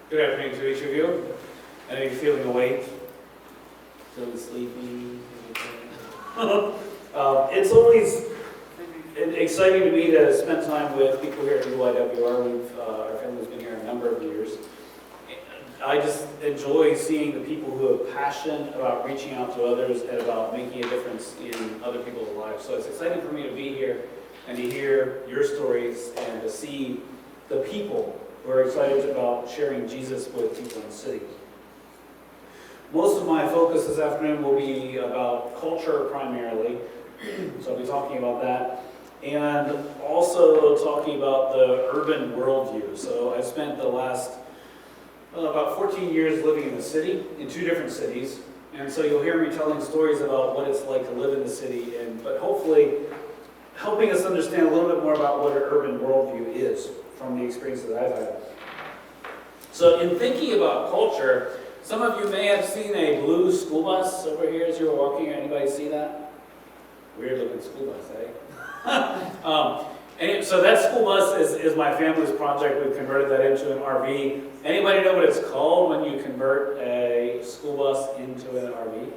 Good afternoon to each of you. I know you're feeling awake, feeling sleepy. It's always exciting to me to spend time with people here at UIWR. Our family's been here a number of years. I just enjoy seeing the people who are passionate about reaching out to others and about making a difference in other people's lives. So it's exciting for me to be here and to hear your stories and to see the people who are excited about sharing Jesus with people in the city. Most of my focus this afternoon will be about culture primarily, so I'll be talking about that, and also talking about the urban worldview. So I've spent the last about 14 years living in the city, in 2 different cities, and so you'll hear me telling stories about what it's like to live in the city, but hopefully helping us understand a little bit more about what an urban worldview is from the experience that I've had. So in thinking about culture, some of you may have seen a blue school bus over here as you were walking. Anybody see that? Weird looking school bus, eh? So that school bus is my family's project. We've converted that into an RV. Anybody know what it's called when you convert a school bus into an RV?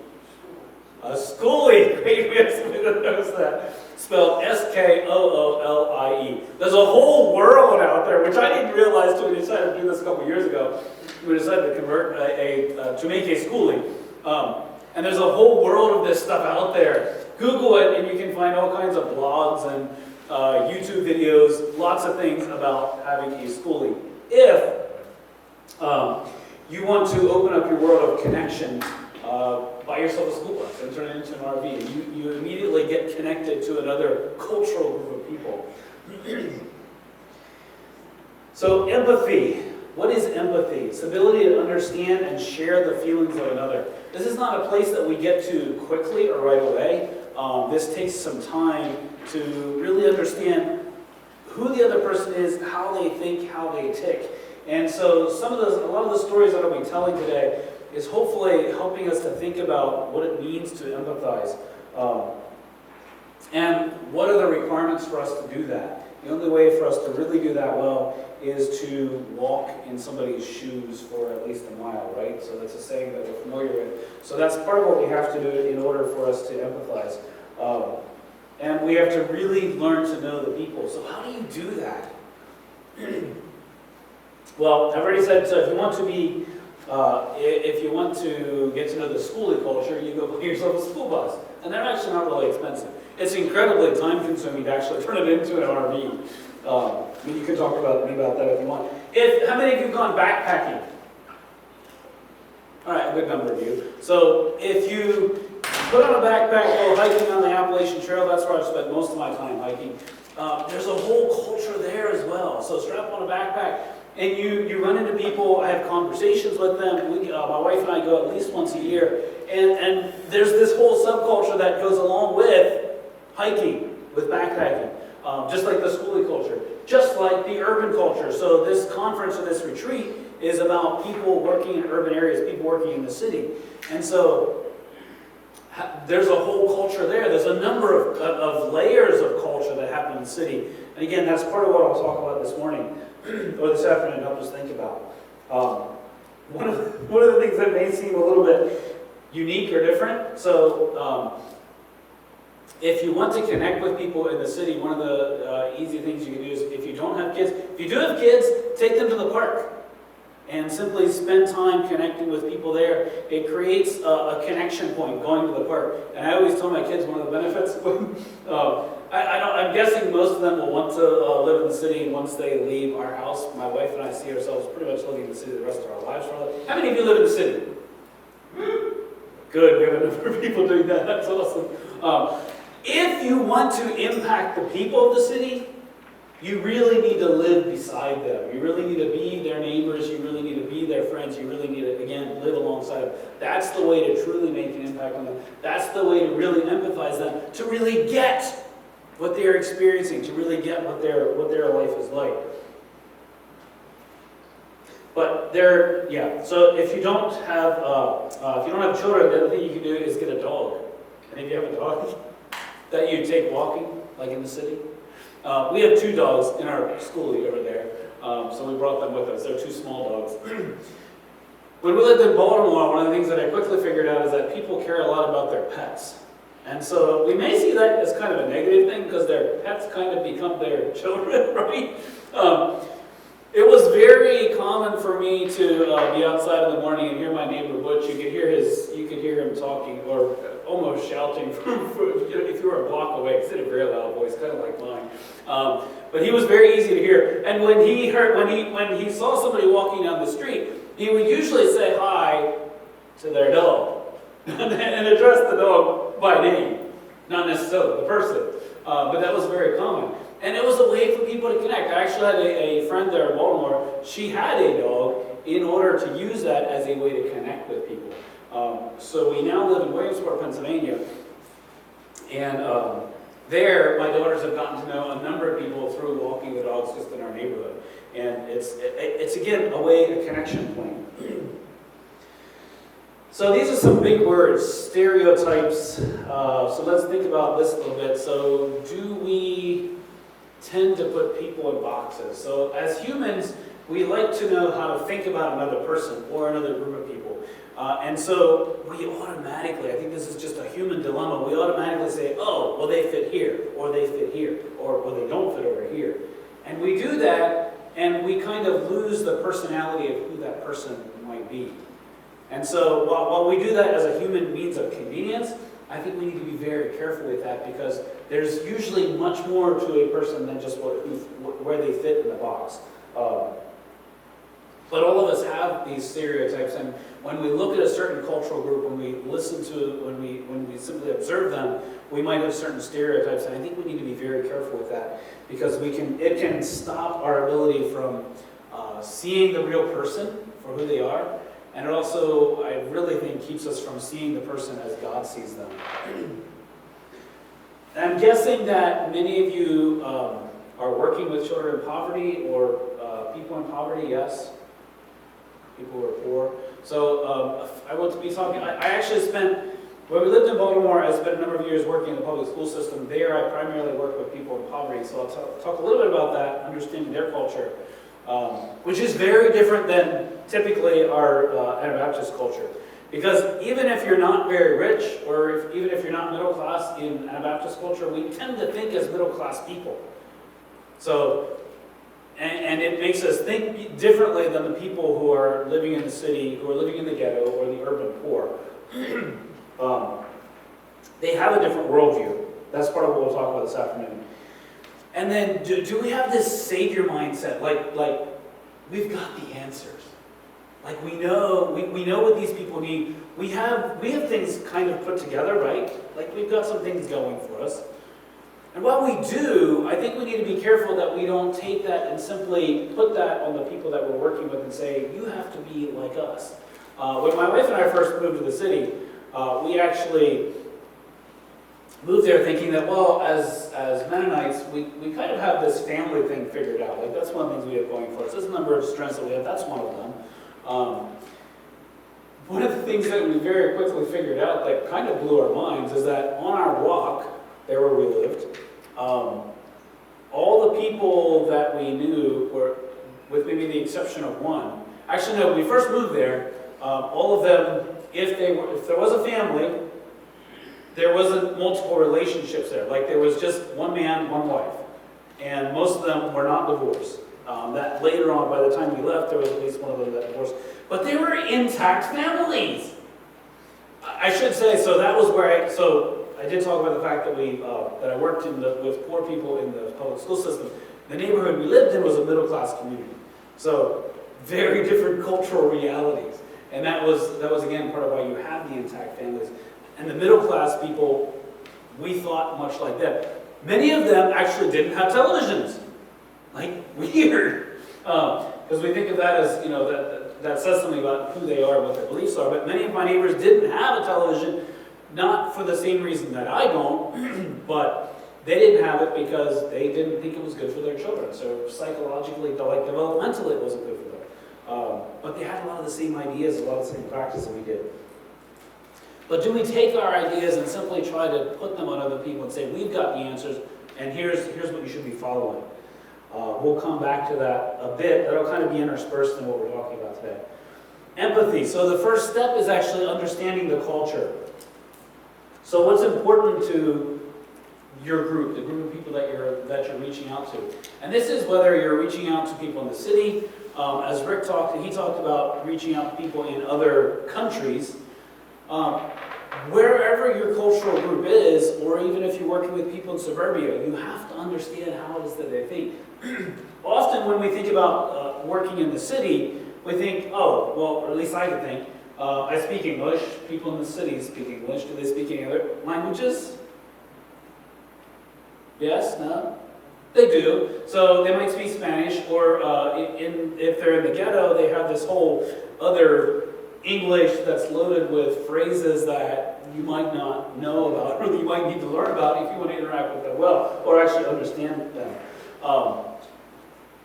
A schoolie. Great, we have somebody that knows that. Spelled S-K-O-O-L-I-E. There's a whole world out there, which I didn't realize until we decided to do this a couple years ago. We decided to convert to make a schoolie. And there's a whole world of this stuff out there. Google it and you can find all kinds of blogs and YouTube videos, lots of things about having a schoolie. If you want to open up your world of connection, buy yourself a school bus and turn it into an RV. You immediately get connected to another cultural group of people. So empathy. What is empathy? It's the ability to understand and share the feelings of another. This is not a place that we get to quickly or right away. This takes some time to really understand who the other person is, how they think, how they tick. And so a lot of the stories that I'll be telling today is hopefully helping us to think about what it means to empathize. And what are the requirements for us to do that? The only way for us to really do that well is to walk in somebody's shoes for at least a mile, right? So that's a saying that we're familiar with. So that's part of what we have to do in order for us to empathize. And we have to really learn to know the people. So how do you do that? Well, I've already said, so if you want to get to know the Schooly Culture, you go buy yourself a school bus. And they're actually not really expensive. It's incredibly time-consuming to actually turn it into an RV. You can talk about that if you want. How many of you have gone backpacking? All right, a good number of you. So if you put on a backpack, go hiking on the Appalachian Trail, that's where I've spent most of my time hiking. There's a whole culture there as well. So strap on a backpack, and you run into people. I have conversations with them. My wife and I go at least once a year. And there's this whole subculture that goes along with hiking, with backpacking, just like the Schooly culture, just like the urban culture. So this conference or this retreat is about people working in urban areas, people working in the city. And so there's a whole culture there. There's a number of layers of culture that happen in the city. And again, that's part of what I'll talk about this morning, or this afternoon, to help us think about. One of the things that may seem a little bit unique or different. So if you want to connect with people in the city, one of the easy things you can do is, if you don't have kids, if you do have kids, take them to the park and simply spend time connecting with people there. It creates a connection point going to the park. And I always tell my kids one of the benefits. I'm guessing most of them will want to live in the city once they leave our house. My wife and I see ourselves pretty much living in the city the rest of our lives. How many of you live in the city? Good, we have a number of people doing that. That's awesome. If you want to impact the people of the city, you really need to live beside them. You really need to be their neighbors. You really need to be their friends. You really need to, again, live alongside them. That's the way to truly make an impact on them. That's the way to really empathize them, to really get what they're experiencing, to really get what their life is like. But so if you don't have children, the other thing you can do is get a dog. And if you have a dog that you take walking, like in the city, we have 2 dogs in our schoolie over there. so we brought them with us. They're two small dogs. When we lived in Baltimore, one of the things that I quickly figured out is that people care a lot about their pets. And so we may see that as kind of a negative thing because their pets kind of become their children, right? It was very common for me to be outside in the morning and hear my neighbor Butch. You could hear him talking or almost shouting if you were a block away. He had a very loud voice, kind of like mine. But he was very easy to hear. And when he saw somebody walking down the street, he would usually say hi to their dog and address the dog by name, not necessarily the person. But that was very common. And it was a way for people to connect. I actually had a friend there in Baltimore. She had a dog in order to use that as a way to connect with people. So we now live in Williamsport, Pennsylvania. And there, my daughters have gotten to know a number of people through walking the dogs just in our neighborhood. And it's again, a connection point. So these are some big words, stereotypes. So let's think about this a little bit. So do we tend to put people in boxes? So as humans, we like to know how to think about another person or another group of people. And so we automatically, I think this is just a human dilemma, we automatically say, oh, well they fit here, or they fit here, or well they don't fit over here. And we do that, and we kind of lose the personality of who that person might be. And so while we do that as a human means of convenience, I think we need to be very careful with that because there's usually much more to a person than just where they fit in the box. But all of us have these stereotypes, and when we look at a certain cultural group, when we listen to, when we simply observe them, we might have certain stereotypes, and I think we need to be very careful with that because it can stop our ability from seeing the real person for who they are. And it also, I really think, keeps us from seeing the person as God sees them. And I'm guessing that many of you are working with children in poverty or people in poverty, yes? People who are poor. So I want to be talking, I actually spent, when we lived in Baltimore, I spent a number of years working in the public school system. There I primarily work with people in poverty. So I'll talk a little bit about that, understanding their culture. Which is very different than typically our Anabaptist culture. Because even if you're not very rich, or even if you're not middle class in Anabaptist culture, we tend to think as middle class people. So, and it makes us think differently than the people who are living in the city, who are living in the ghetto, or the urban poor. They have a different worldview. That's part of what we'll talk about this afternoon. And then, do we have this savior mindset? Like we've got the answers. Like we know what these people need. We have things kind of put together, right? Like we've got some things going for us. And while we do, I think we need to be careful that we don't take that and simply put that on the people that we're working with and say, you have to be like us. When my wife and I first moved to the city, we actually moved there thinking that, well, as Mennonites, we kind of have this family thing figured out. Like that's one of the things we have going for us. There's a number of strengths that we have. That's one of them. One of the things that we very quickly figured out that kind of blew our minds is that on our block, there where we lived, all the people that we knew were, with maybe the exception of one, actually no, when we first moved there, all of them, if there was a family, there wasn't multiple relationships there. Like there was just one man, one wife. And most of them were not divorced. That later on, by the time we left, there was at least one of them that divorced. But they were intact families. I should say, so that was where I did talk about the fact that that I worked with poor people in the public school system. The neighborhood we lived in was a middle class community. So very different cultural realities. And that was again part of why you have the intact families. And the middle class people, we thought much like that. Many of them actually didn't have televisions. Like, weird. Because we think of that as, that says something about who they are, what their beliefs are. But many of my neighbors didn't have a television, not for the same reason that I don't, but they didn't have it because they didn't think it was good for their children. So psychologically, like developmentally, it wasn't good for them. But they had a lot of the same ideas, a lot of the same practice that we did. But do we take our ideas and simply try to put them on other people and say, we've got the answers, and here's what you should be following? We'll come back to that a bit. That'll kind of be interspersed in what we're talking about today. Empathy. So the first step is actually understanding the culture. So what's important to your group, the group of people that you're reaching out to. And this is whether you're reaching out to people in the city. As Rick talked, he talked about reaching out to people in other countries. Wherever your cultural group is, or even if you're working with people in suburbia, you have to understand how it is that they think. Often when we think about working in the city, we think, oh, well, or at least I can think, I speak English, people in the city speak English. Do they speak any other languages? Yes? No? They do. So they might speak Spanish, or if they're in the ghetto, they have this whole other English that's loaded with phrases that you might not know about, or that you might need to learn about if you want to interact with them well, or actually understand them.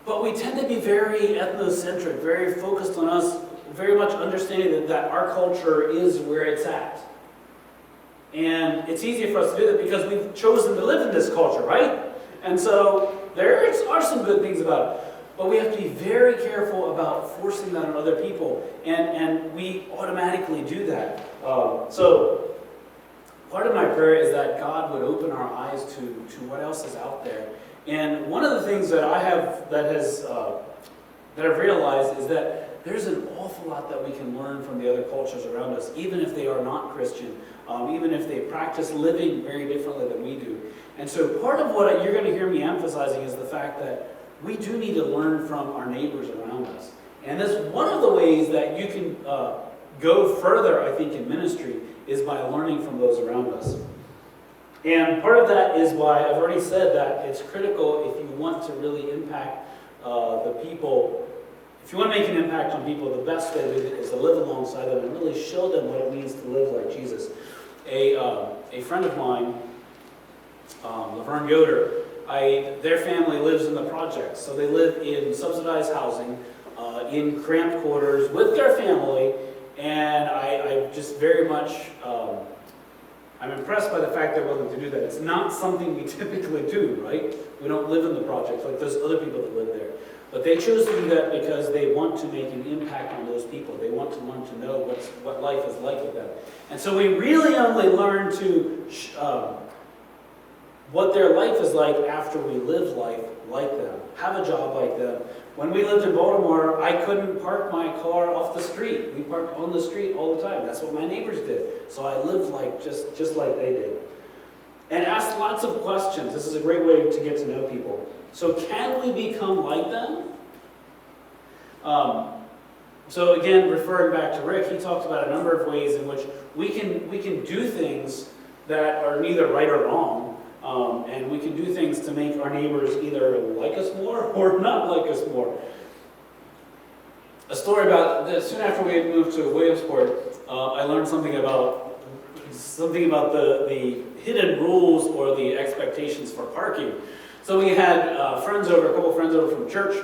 But we tend to be very ethnocentric, very focused on us, very much understanding that our culture is where it's at. And it's easier for us to do that because we've chosen to live in this culture, right? And so there are some good things about it. But we have to be very careful about forcing that on other people. And we automatically do that. So part of my prayer is that God would open our eyes to what else is out there. And one of the things that I've realized is that there's an awful lot that we can learn from the other cultures around us, even if they are not Christian, even if they practice living very differently than we do. And so part of what you're going to hear me emphasizing is the fact that we do need to learn from our neighbors around us. And that's one of the ways that you can go further, I think, in ministry, is by learning from those around us. And part of that is why I've already said that it's critical if you want to really impact the people. If you want to make an impact on people, the best way to do it is to live alongside them and really show them what it means to live like Jesus. A friend of mine, Laverne Yoder, their family lives in the projects. So they live in subsidized housing, in cramped quarters with their family, and I just very much, I'm impressed by the fact they're willing to do that. It's not something we typically do, right? We don't live in the projects like there's other people that live there. But they choose to do that because they want to make an impact on those people. They want to learn to know what life is like with them. And so we really only learn to what their life is like after we live life like them, have a job like them. When we lived in Baltimore, I couldn't park my car off the street. We parked on the street all the time. That's what my neighbors did. So I lived like just like they did. And asked lots of questions. This is a great way to get to know people. So can we become like them? So again, referring back to Rick, he talked about a number of ways in which we can do things that are neither right or wrong. And we can do things to make our neighbors either like us more or not like us more. A story about this, soon after we had moved to Williamsport, I learned something about the hidden rules or the expectations for parking. So we had a couple friends over from church,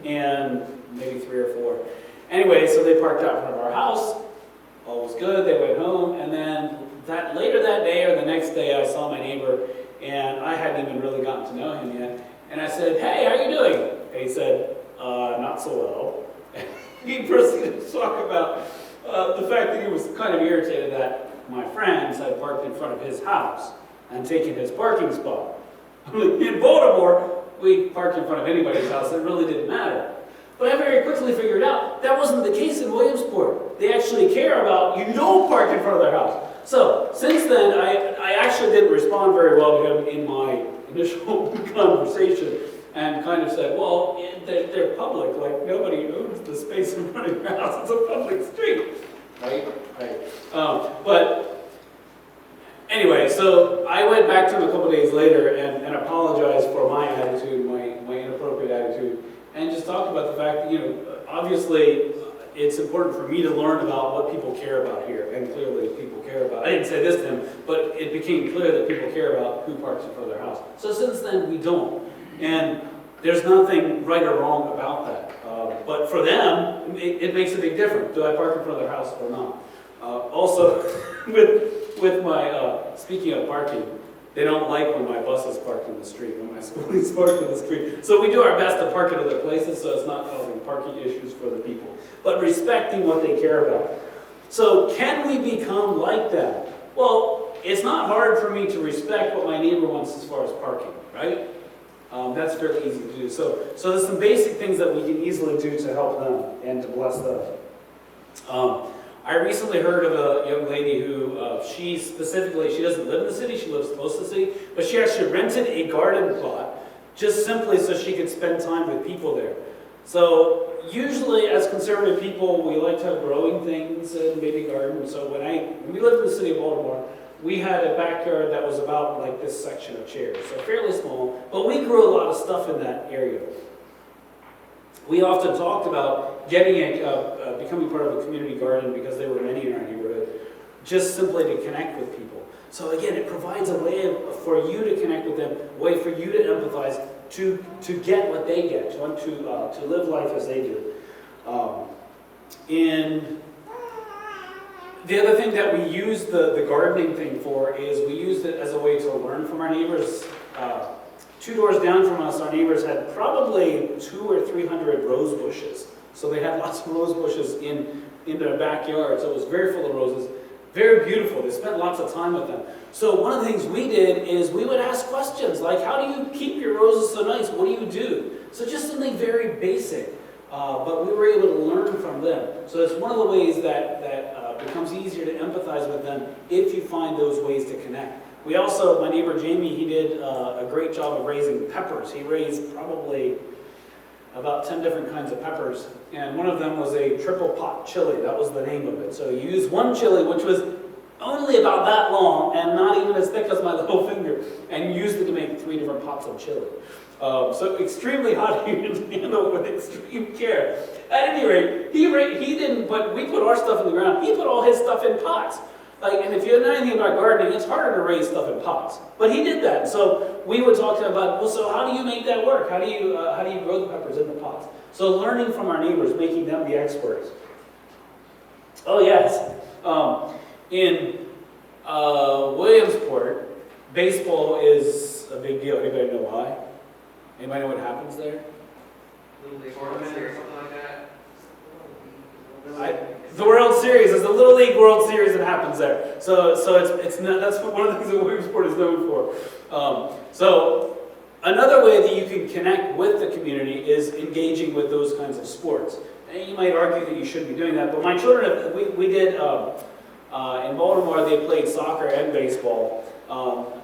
and maybe 3 or 4. Anyway, so they parked out in front of our house. All was good. They went home, and then later that day or the next day, I saw my neighbor, and I hadn't even really gotten to know him yet. And I said, "Hey, how you doing?" And he said, "Not so well." And he proceeded to talk about the fact that he was kind of irritated that my friends had parked in front of his house and taken his parking spot. In Baltimore, we parked in front of anybody's house. It really didn't matter. But I very quickly figured out that wasn't the case in Williamsport. They actually care about you don't park in front of their house. So since then, I actually didn't respond very well to him in my initial conversation and kind of said, well, they're public. Like, nobody owns the space in front of your house. It's a public street. Right? But anyway, so I went back to him a couple days later and apologized for my attitude, my inappropriate attitude, and just talked about the fact that, obviously, it's important for me to learn about what people care about here, and clearly people care about. I didn't say this to him, but it became clear that people care about who parks in front of their house. So since then, we don't. And there's nothing right or wrong about that. But for them, it makes a big difference. Do I park in front of their house or not? Also, with my, speaking of parking, They don't like when my bus is parked in the street, when my school is parked in the street. So we do our best to park at other places so it's not causing parking issues for the people. But respecting what they care about. So can we become like that? Well, it's not hard for me to respect what my neighbor wants as far as parking, right? That's fairly easy to do. So there's some basic things that we can easily do to help them and to bless them. I recently heard of a young lady who, she doesn't live in the city, she lives close to the city, but she actually rented a garden plot just simply so she could spend time with people there. So usually as conservative people, we like to have growing things and maybe gardens. So when we lived in the city of Baltimore, we had a backyard that was about like this section of chairs, so fairly small, but we grew a lot of stuff in that area. We often talked about becoming part of a community garden because there were many in our neighborhood, just simply to connect with people. So again, it provides a way for you to connect with them, a way for you to empathize, to get what they get, to live life as they do. The other thing that we use the gardening thing for is we used it as a way to learn from our neighbors. 2 doors down from us, our neighbors had probably 200 or 300 rose bushes. So they had lots of rose bushes in their backyard. So it was very full of roses. Very beautiful. They spent lots of time with them. So one of the things we did is we would ask questions like, how do you keep your roses so nice? What do you do? So just something very basic. But we were able to learn from them. So it's one of the ways that becomes easier to empathize with them if you find those ways to connect. We also, my neighbor Jamie, he did a great job of raising peppers. He raised probably about 10 different kinds of peppers. And one of them was a triple pot chili. That was the name of it. So you used one chili, which was only about that long and not even as thick as my little finger, and used it to make 3 different pots of chili. So extremely hot, he handled with extreme care. At any rate, he didn't, but we put our stuff in the ground. He put all his stuff in pots. And if you know anything about gardening, it's harder to raise stuff in pots. But he did that. So we would talk to him about, well, so how do you make that work? How do you grow the peppers in the pots? So learning from our neighbors, making them the experts. Oh yes, in Williamsport, baseball is a big deal. Anybody know why? Anybody know what happens there? Little League tournament or something like that. The World Series is the Little League World Series that happens there. So it's not, that's one of the things that Williamsport is known for. So another way that you can connect with the community is engaging with those kinds of sports. And you might argue that you shouldn't be doing that, but my children, we did in Baltimore. They played soccer and baseball.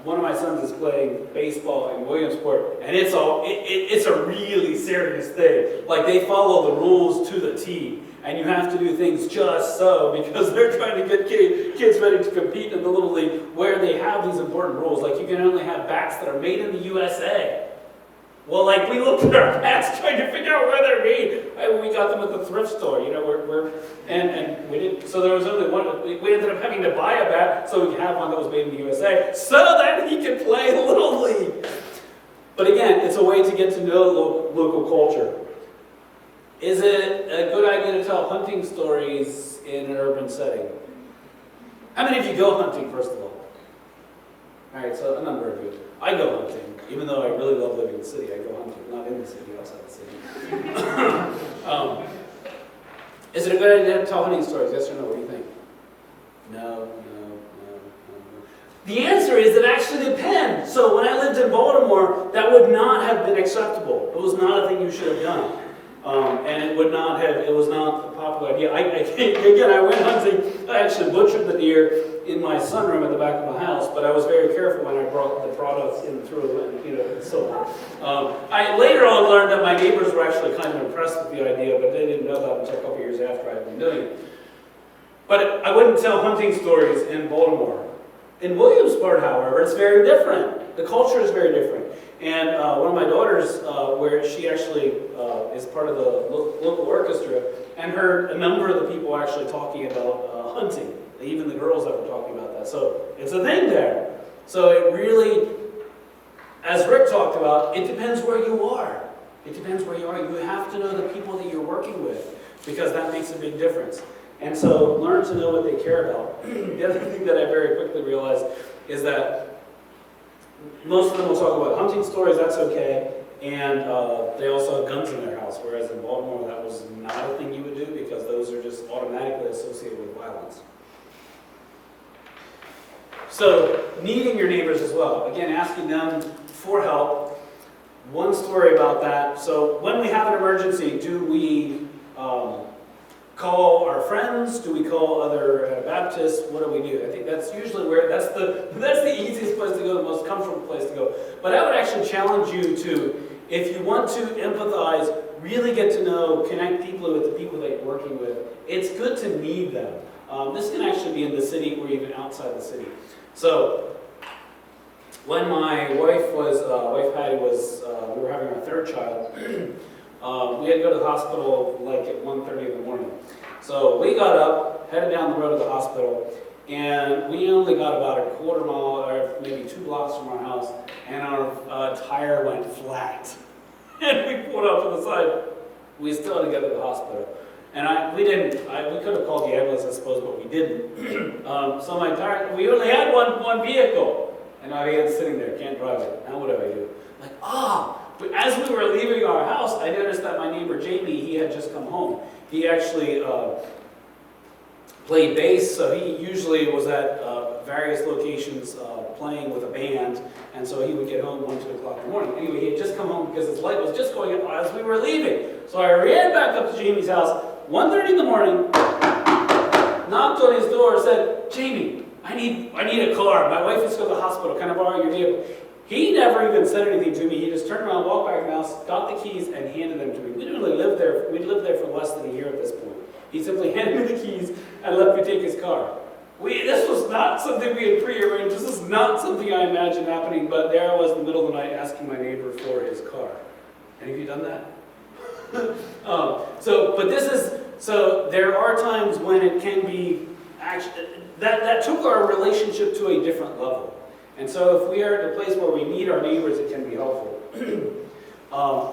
One of my sons is playing baseball in Williamsport, and it's a really serious thing. Like they follow the rules to the T. And you have to do things just so because they're trying to get kids ready to compete in the Little League where they have these important rules. Like you can only have bats that are made in the USA. Well, like we looked at our bats trying to figure out where they're made. We got them at the thrift store, you know, and we didn't. So there was only one. We ended up having to buy a bat so we could have one that was made in the USA so that he could play Little League. But again, it's a way to get to know local culture. Is it a good idea to tell hunting stories in an urban setting? How many of you go hunting, first of all? All right, so a number of you. I go hunting, even though I really love living in the city. I go hunting, not in the city, outside the city. Is it a good idea to tell hunting stories? Yes or no? What do you think? No. The answer is it actually depends. So when I lived in Baltimore, that would not have been acceptable. It was not a thing you should have done. And it was not a popular idea. I went hunting. I actually butchered the deer in my sunroom at the back of my house, but I was very careful when I brought the products in through, and so on. I later on learned that my neighbors were actually kind of impressed with the idea, but they didn't know that until a couple years after I'd been doing it. But I wouldn't tell hunting stories in Baltimore. In Williamsport, however, it's very different. The culture is very different. And one of my daughters, where she actually is part of the local orchestra, and heard a number of the people actually talking about hunting, even the girls that were talking about that. So it's a thing there. So it really, as Rick talked about, it depends where you are. It depends where you are. You have to know the people that you're working with, because that makes a big difference. And so learn to know what they care about. The other thing that I very quickly realized is that most of them will talk about hunting stories, that's okay, and they also have guns in their house, whereas in Baltimore that was not a thing you would do because those are just automatically associated with violence. So, needing your neighbors as well. Again, asking them for help. One story about that. So, when we have an emergency, do we call our friends? Do we call other Baptists? What do we do? I think that's usually where, that's the easiest place to go, the most comfortable place to go. But I would actually challenge you to, if you want to empathize, really get to know, connect deeply with the people that you're working with, it's good to need them. This can actually be in the city or even outside the city. So, when my wife Patty we were having our third child, we had to go to the hospital like at 1:30 in the morning. So we got up, headed down the road to the hospital, and we only got about a quarter mile or maybe 2 blocks from our house, and our tire went flat. And we pulled up to the side. We still had to get to the hospital. And we could have called the ambulance, I suppose, but we didn't. So my tire, we only had one vehicle. And I began sitting there, can't drive it. Now what do I do? Like, but as we were leaving our house, I noticed that my neighbor Jamie, he had just come home. He actually played bass, so he usually was at various locations playing with a band, and so he would get home 1, 2 o'clock in the morning. Anyway, he had just come home because his light was just going up as we were leaving. So I ran back up to Jamie's house, 1:30 in the morning, knocked on his door, and said, Jamie, I need a car. My wife is to go to the hospital. Can I borrow your vehicle? He never even said anything to me. He just turned around, walked back in the house, got the keys, and handed them to me. We didn't really live there. We'd lived there for less than a year at this point. He simply handed me the keys and let me take his car. This was not something we had prearranged. This is not something I imagined happening, but there I was in the middle of the night asking my neighbor for his car. Any of you done that? So there are times when it can be, actually, that took our relationship to a different level. And so if we are at a place where we need our neighbors, it can be helpful.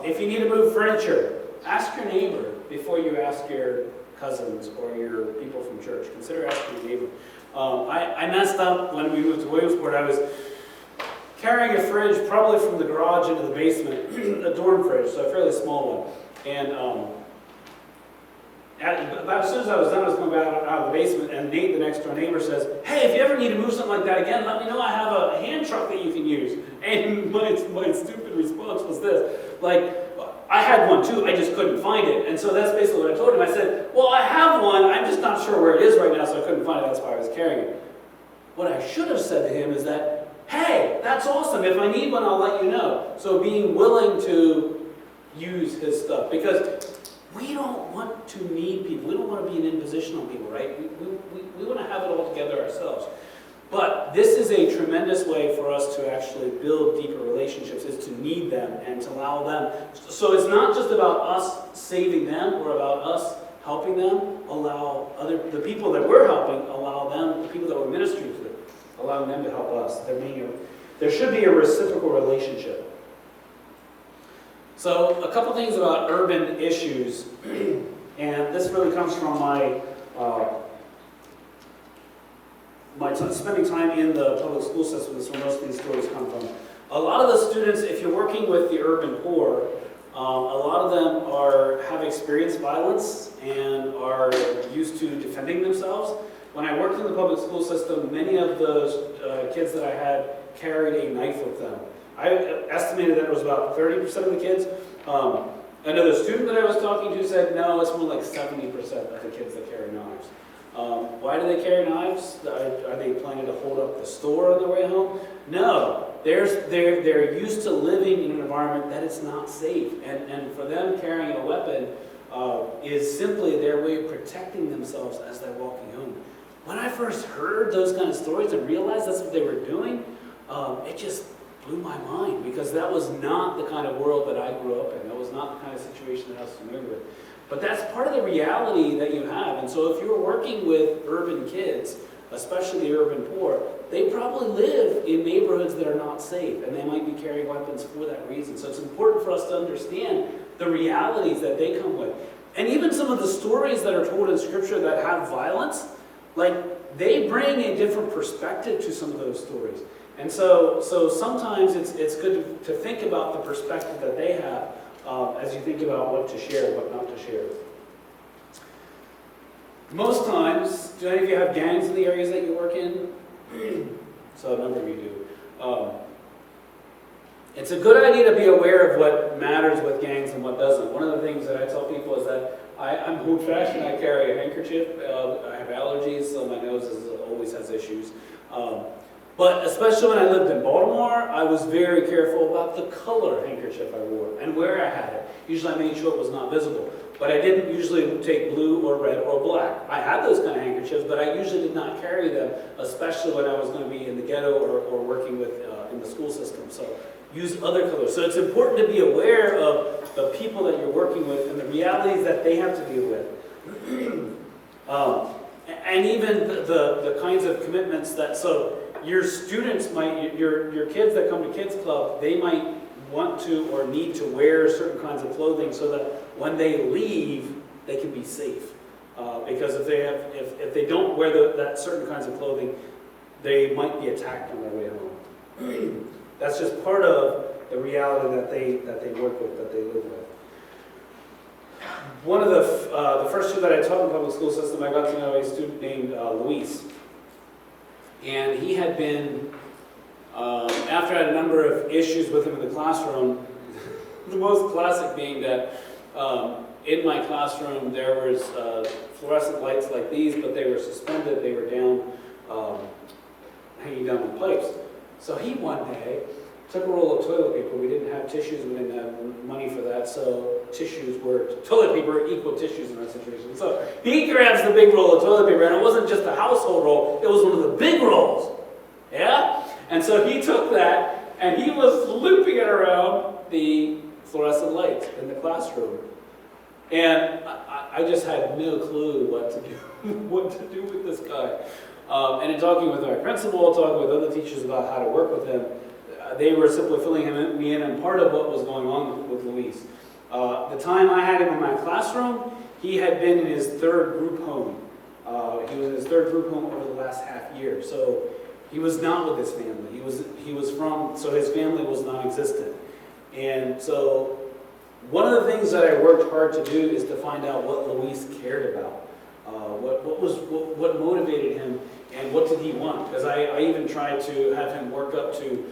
If you need to move furniture, ask your neighbor before you ask your cousins or your people from church. Consider asking your neighbor. I messed up when we moved to Williamsport. I was carrying a fridge probably from the garage into the basement, a dorm fridge, so a fairly small one. And about as soon as I was done, I was coming back out of the basement, and Nate, the next door neighbor, says, hey, if you ever need to move something like that again, let me know. I have a hand truck that you can use. And my stupid response was this, like, I had one too, I just couldn't find it. And so that's basically what I told him. I said, well, I have one, I'm just not sure where it is right now, so I couldn't find it, that's why I was carrying it. What I should have said to him is that, hey, that's awesome, if I need one, I'll let you know. So being willing to use his stuff, because we don't want to need people. We don't want to be an imposition on people, right? We want to have it all together ourselves. But this is a tremendous way for us to actually build deeper relationships, is to need them and to allow them. So it's not just about us saving them or about us helping them. Allow the people that we're helping, allow them, the people that we're ministering to, allowing them to help us. There should be a reciprocal relationship. So a couple things about urban issues, and this really comes from my spending time in the public school system. This is where most of these stories come from. A lot of the students, if you're working with the urban poor, a lot of them have experienced violence and are used to defending themselves. When I worked in the public school system, many of those kids that I had carried a knife with them. I estimated that it was about 30% of the kids. Another student that I was talking to said, no, it's more like 70% of the kids that carry knives. Why do they carry knives? Are they planning to hold up the store on their way home? No, they're used to living in an environment that is not safe. And for them, carrying a weapon is simply their way of protecting themselves as they're walking home. When I first heard those kind of stories and realized that's what they were doing, it just blew my mind, because that was not the kind of world that I grew up in. That was not the kind of situation that I was familiar with. But that's part of the reality that you have. And so if you're working with urban kids, especially the urban poor, they probably live in neighborhoods that are not safe, and they might be carrying weapons for that reason. So it's important for us to understand the realities that they come with. And even some of the stories that are told in Scripture that have violence, like, they bring a different perspective to some of those stories. And so sometimes it's good to think about the perspective that they have as you think about what to share, what not to share. Most times, do any of you have gangs in the areas that you work in? So a number of you do. It's a good idea to be aware of what matters with gangs and what doesn't. One of the things that I tell people is that I'm old-fashioned. I carry a handkerchief. I have allergies, so my nose always has issues. But especially when I lived in Baltimore, I was very careful about the color handkerchief I wore and where I had it. Usually I made sure it was not visible. But I didn't usually take blue or red or black. I had those kind of handkerchiefs, but I usually did not carry them, especially when I was going to be in the ghetto or working with in the school system. So use other colors. So it's important to be aware of the people that you're working with and the realities that they have to deal with. And even the kinds of commitments that, so your students might, your kids that come to Kids Club, they might want to or need to wear certain kinds of clothing so that when they leave, they can be safe. Because if they don't wear that certain kinds of clothing, they might be attacked on their way home. That's just part of the reality that they work with, that they live with. One of the first two that I taught in the public school system, I got to know a student named Luis. And he had been, after I had a number of issues with him in the classroom, the most classic being that in my classroom there was fluorescent lights like these, but they were suspended, they were down, hanging down on pipes. So he one day took a roll of toilet paper. We didn't have tissues, we didn't have money for that, so toilet paper equal tissues in our situation. So he grabs the big roll of toilet paper, and it wasn't just a household roll, it was one of the big rolls. Yeah? And so he took that, and he was looping it around the fluorescent lights in the classroom. And I just had no clue what to do with this guy. And in talking with my principal, talking with other teachers about how to work with him, they were simply filling me in on part of what was going on with Luis. The time I had him in my classroom, he had been in his third group home. He was in his third group home over the last half year. So he was not with his family. So his family was non-existent. And so one of the things that I worked hard to do is to find out what Luis cared about. What motivated him and what did he want? Because I even tried to have him work up to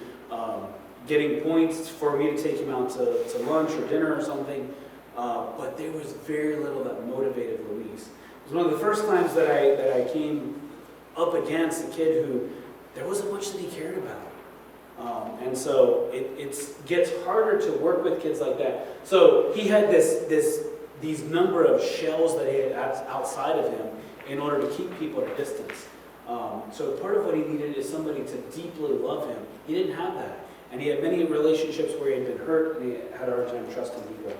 getting points for me to take him out to lunch or dinner or something. But there was very little that motivated Luis. It was one of the first times that I came up against a kid who there wasn't much that he cared about. And so it gets harder to work with kids like that. So he had these number of shells that he had outside of him in order to keep people at a distance. So part of what he needed is somebody to deeply love him. He didn't have that. And he had many relationships where he had been hurt and he had a hard time trusting people.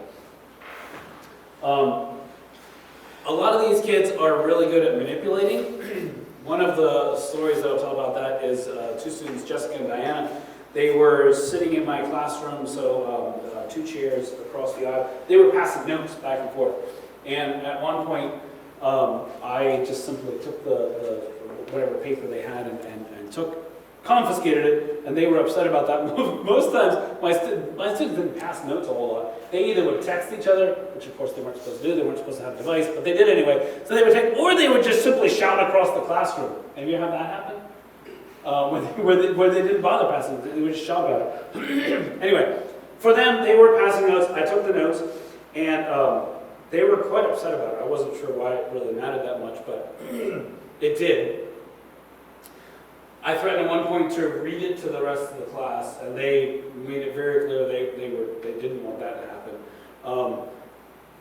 A lot of these kids are really good at manipulating. One of the stories that I'll tell about that is two students, Jessica and Diana. They were sitting in my classroom, so two chairs across the aisle. They were passing notes back and forth. And at one point, I just simply took the whatever paper they had and confiscated it, and they were upset about that. Most times, my students didn't pass notes a whole lot. They either would text each other, which of course they weren't supposed to do, they weren't supposed to have a device, but they did anyway. So they would text, or they would just simply shout across the classroom. Have you had that happen? Where they didn't bother passing, they would just shout about it. Anyway, for them, they were passing notes. I took the notes, and they were quite upset about it. I wasn't sure why it really mattered that much, but it did. I threatened at one point to read it to the rest of the class, and they made it very clear they didn't want that to happen.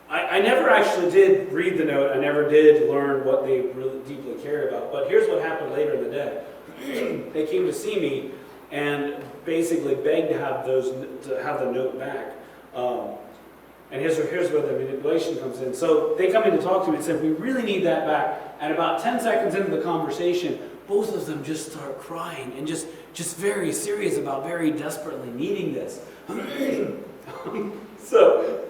I never actually did read the note. I never did learn what they really deeply cared about. But here's what happened later in the day. They came to see me and basically begged to have the note back. And here's where the manipulation comes in. So they come in to talk to me and said, "We really need that back." And about 10 seconds into the conversation, both of them just start crying and just very serious about very desperately needing this. So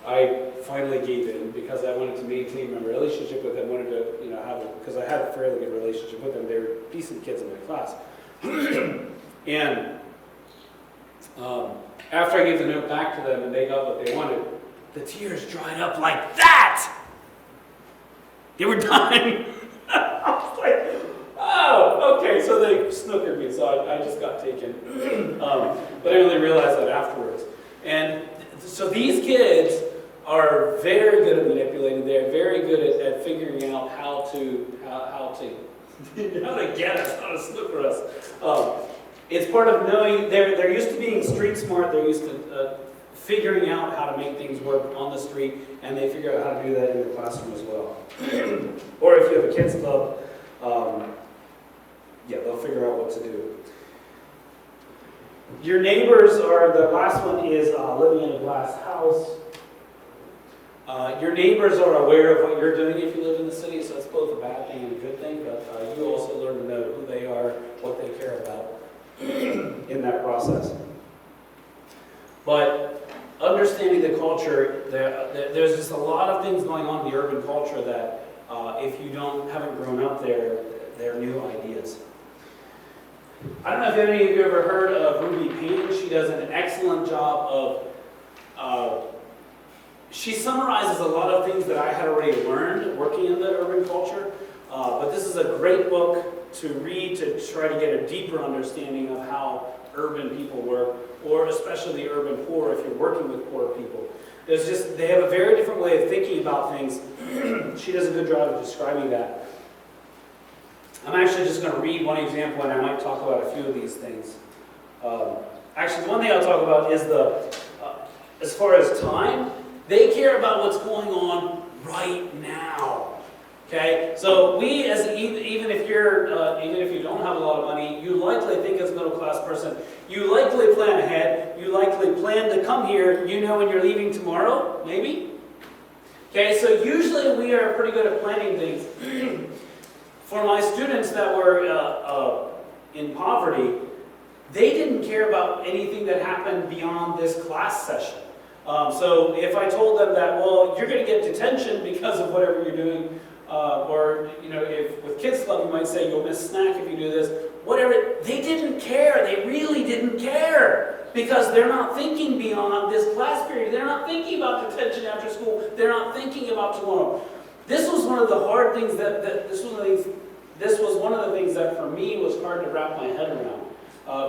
I finally gave in because I wanted to maintain my relationship with them. Wanted to, because I had a fairly good relationship with them. They were decent kids in my class. And after I gave the note back to them and they got what they wanted, the tears dried up like that. They were done. I was like, oh, okay, so they snookered me, so I just got taken. But I only realized that afterwards. And so these kids are very good at manipulating. They're very good at figuring out how to get us, how to snooker us. It's part of knowing, they're used to being street smart. They're used to figuring out how to make things work on the street, and they figure out how to do that in the classroom as well. Or if you have a kids club, they'll figure out what to do. Your neighbors are, the last one is living in a glass house. Your neighbors are aware of what you're doing if you live in the city, so it's both a bad thing and a good thing, but you also learn to know who they are, what they care about in that process. But understanding the culture, there's just a lot of things going on in the urban culture that if you haven't grown up there, they're new ideas. I don't know if any of you ever heard of Reuben Payne. She does an excellent job of, she summarizes a lot of things that I had already learned working in the urban culture, but this is a great book to read to try to get a deeper understanding of how urban people work, or especially the urban poor if you're working with poor people. They have a very different way of thinking about things. She does a good job of describing that. I'm actually just going to read one example, and I might talk about a few of these things. Actually, the one thing I'll talk about is as far as time, they care about what's going on right now. Okay, so we, even if you don't have a lot of money, you likely think as a middle class person, you likely plan ahead. You likely plan to come here. You know when you're leaving tomorrow, maybe. Okay, so usually we are pretty good at planning things. For my students that were in poverty, they didn't care about anything that happened beyond this class session. So if I told them that, well, you're going to get detention because of whatever you're doing, or if with kids club you might say you'll miss snack if you do this, whatever, they didn't care. They really didn't care because they're not thinking beyond this class period. They're not thinking about detention after school. They're not thinking about tomorrow. This was one of the hard things this was one of the things that for me was hard to wrap my head around.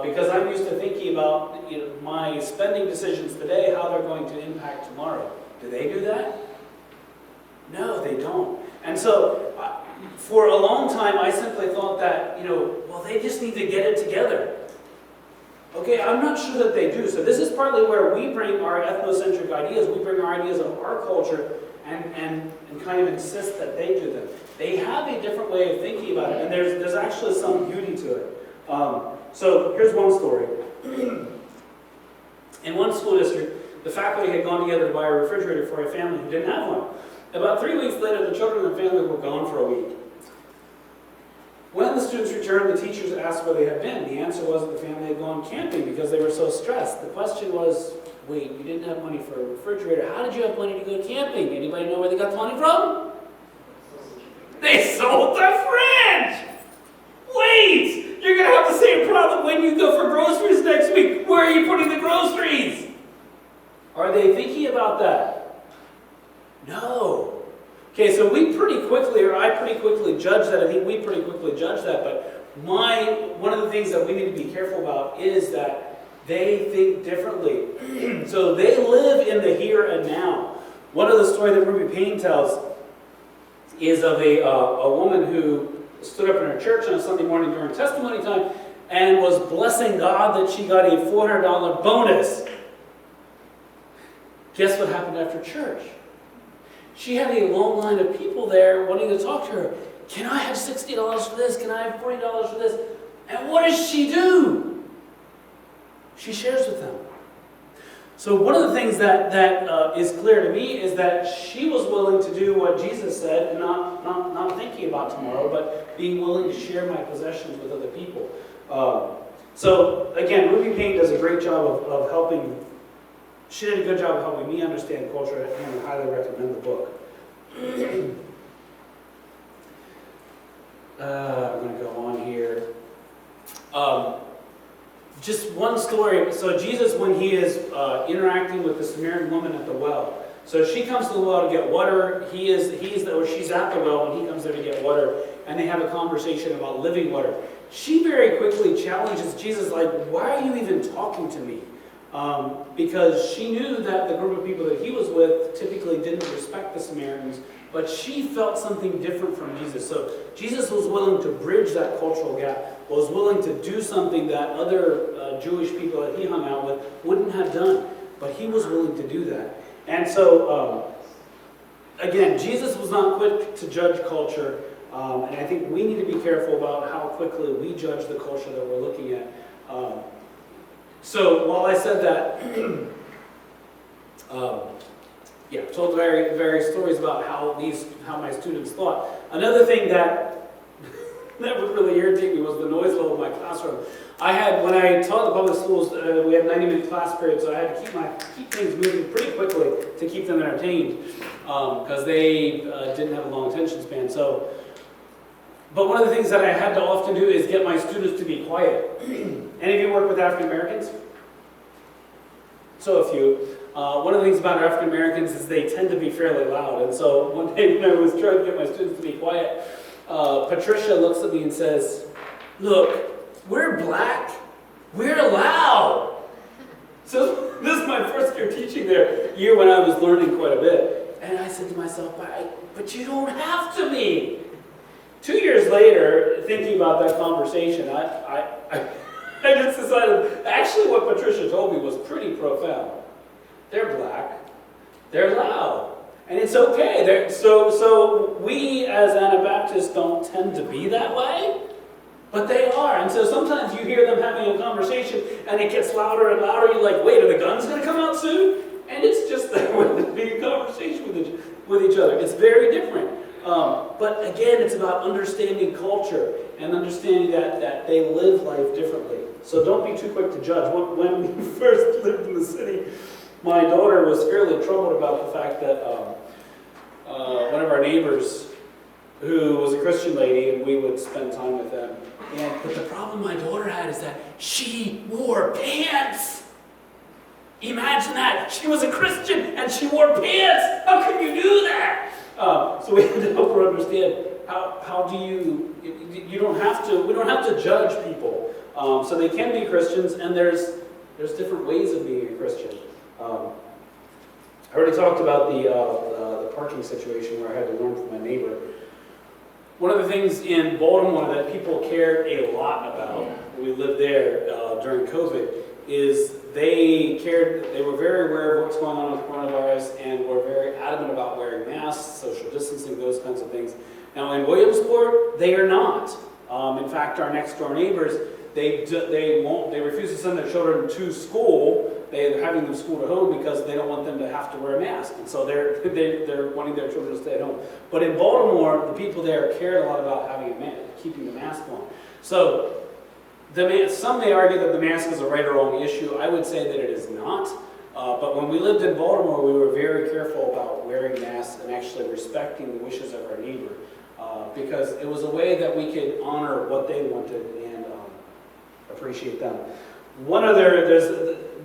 Because I'm used to thinking about my spending decisions today, how they're going to impact tomorrow. Do they do that? No, they don't. And so, for a long time, I simply thought that, well, they just need to get it together. Okay, I'm not sure that they do. So this is partly where we bring our ethnocentric ideas. We bring our ideas of our culture and kind of insist that they do them. They have a different way of thinking about it, and there's actually some beauty to it. So here's one story. In one school district, the faculty had gone together to buy a refrigerator for a family who didn't have one. About 3 weeks later, the children and family were gone for a week. When the students returned, the teachers asked where they had been. The answer was that the family had gone camping because they were so stressed. The question was, wait, you didn't have money for a refrigerator. How did you have money to go camping? Anybody know where they got the money from? They sold the fridge! Wait! You're going to have the same problem when you go for groceries next week. Where are you putting the groceries? Are they thinking about that? No. Okay, so I pretty quickly judge that. I think we pretty quickly judge that. But one of the things that we need to be careful about is that they think differently. So they live in the here and now. One of the stories that Reuben Payne tells is of a woman who stood up in her church on a Sunday morning during testimony time and was blessing God that she got a $400 bonus. Guess what happened after church? She had a long line of people there wanting to talk to her. Can I have $60 for this? Can I have $40 for this? And what does she do? She shares with them. So one of the things that is clear to me is that she was willing to do what Jesus said, and not thinking about tomorrow, but being willing to share my possessions with other people. So again, Reuben Payne does a great job of helping. She did a good job of helping me understand culture, and I highly recommend the book. I'm going to go on here. Just one story. So Jesus, when he is interacting with the Samaritan woman at the well, so she comes to the well to get water. She's at the well when he comes there to get water, and they have a conversation about living water. She very quickly challenges Jesus, like, "Why are you even talking to me?" Because she knew that the group of people that he was with typically didn't respect the Samaritans, but she felt something different from Jesus. So Jesus was willing to bridge that cultural gap, was willing to do something that other Jewish people that he hung out with wouldn't have done, but he was willing to do that. And so, again, Jesus was not quick to judge culture, and I think we need to be careful about how quickly we judge the culture that we're looking at. So while I said that, told various stories about how my students thought. Another thing that would really irritate me was the noise level of my classroom. When I taught the public schools, we had 90-minute class periods, so I had to keep things moving pretty quickly to keep them entertained, because they didn't have a long attention span. But one of the things that I had to often do is get my students to be quiet. Any of you work with African Americans? So a few. One of the things about African Americans is they tend to be fairly loud. And so one day when I was trying to get my students to be quiet, Patricia looks at me and says, "Look, we're black. We're loud." So this is my first year teaching there, year when I was learning quite a bit. And I said to myself, but you don't have to be. 2 years later, thinking about that conversation, I just decided, actually what Patricia told me was pretty profound. They're black, they're loud, and it's okay. So we as Anabaptists don't tend to be that way, but they are. And so sometimes you hear them having a conversation and it gets louder and louder. You're like, wait, are the guns going to come out soon? And it's just that we're having a conversation with each other. It's very different. But again, it's about understanding culture and understanding that they live life differently. So don't be too quick to judge. When we first lived in the city, my daughter was fairly troubled about the fact that one of our neighbors, who was a Christian lady, and we would spend time with them. But the problem my daughter had is that she wore pants. Imagine that. She was a Christian and she wore pants. How can you do that? So we had to help her understand how do we don't have to judge people. So they can be Christians, and there's different ways of being a Christian. I already talked about the parking situation where I had to learn from my neighbor. One of the things in Baltimore that people cared a lot about when we lived there during COVID is they were very aware of what's going on with coronavirus and were very adamant about wearing masks, social distancing, those kinds of things. Now in Williamsport, they are not. In fact, our next door neighbors, they refuse to send their children to school. They're having them schooled at home because they don't want them to have to wear a mask. And so they're wanting their children to stay at home. But in Baltimore, the people there cared a lot about keeping the mask on. So some may argue that the mask is a right or wrong issue. I would say that it is not. But when we lived in Baltimore, we were very careful about wearing masks and actually respecting the wishes of our neighbor. Because it was a way that we could honor what they wanted and appreciate them.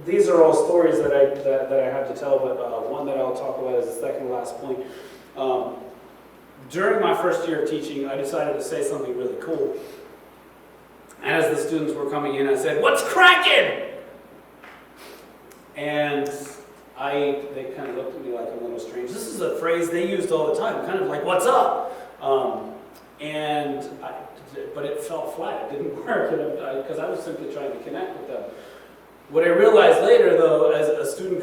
These are all stories that I have to tell, but one that I'll talk about is the second last point. During my first year of teaching, I decided to say something really cool. As the students were coming in, I said, "What's cracking?" And they kind of looked at me like I'm a little strange. This is a phrase they used all the time, kind of like, "What's up?" But it fell flat. It didn't work because I was simply trying to connect with them. What I realized later, though, as a student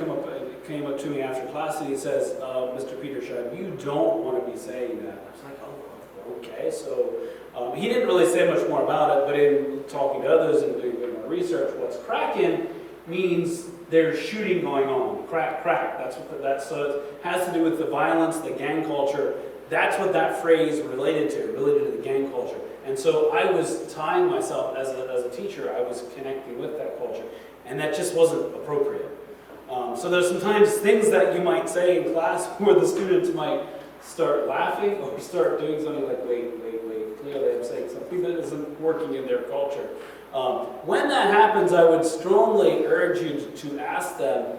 came up to me after class and he says, "Mr. Petersheim, you don't want to be saying that." I was like, "Oh, okay." So he didn't really say much more about it, but in talking to others and doing a bit more research, what's cracking means there's shooting going on. Crack. So it has to do with the violence, the gang culture. That's what that phrase related to the gang culture. And so I was tying myself, as a teacher, I was connecting with that culture. And that just wasn't appropriate. So there's sometimes things that you might say in class where the students might start laughing or start doing something like, wait, clearly I'm saying something that isn't working in their culture. When that happens, I would strongly urge you to ask them,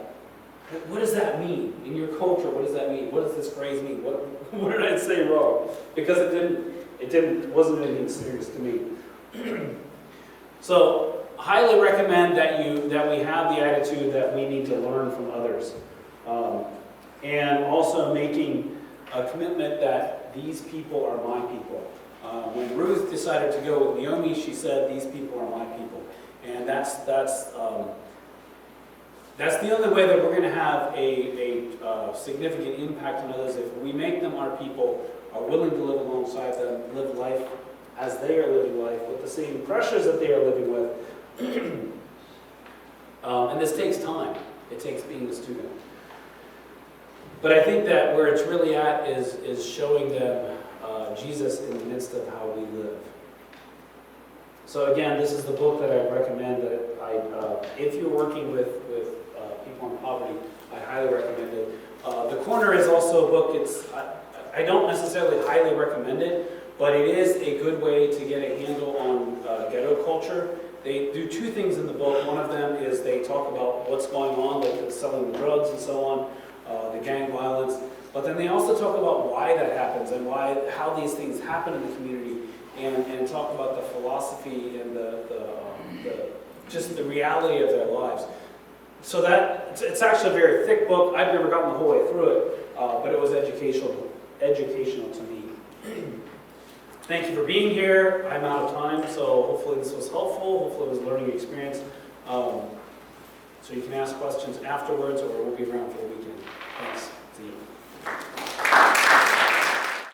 what does that mean? In your culture, what does that mean? What does this phrase mean? What did I say wrong? Because it wasn't anything serious to me. So, highly recommend that we have the attitude that we need to learn from others. And also making a commitment that these people are my people. When Ruth decided to go with Naomi, she said, these people are my people. And that's the only way that we're going to have a significant impact on others, if we make them our people, are willing to live alongside them, live life as they are living life, with the same pressures that they are living with. And this takes time. It takes being a student. But I think that where it's really at is showing them Jesus in the midst of how we live. So again, this is the book that I recommend. That if you're working with people in poverty, I highly recommend it. The Corner is also a book. I don't necessarily highly recommend it, but it is a good way to get a handle on ghetto culture. They do two things in the book. One of them is they talk about what's going on, like the selling of drugs and so on, the gang violence. But then they also talk about why that happens and how these things happen in the community, and talk about the philosophy and just the reality of their lives. So that it's actually a very thick book. I've never gotten the whole way through it, but it was educational to me. Thank you for being here. I'm out of time, so hopefully this was helpful. Hopefully it was a learning experience. So you can ask questions afterwards, or we'll be around for the weekend. Thanks. See you.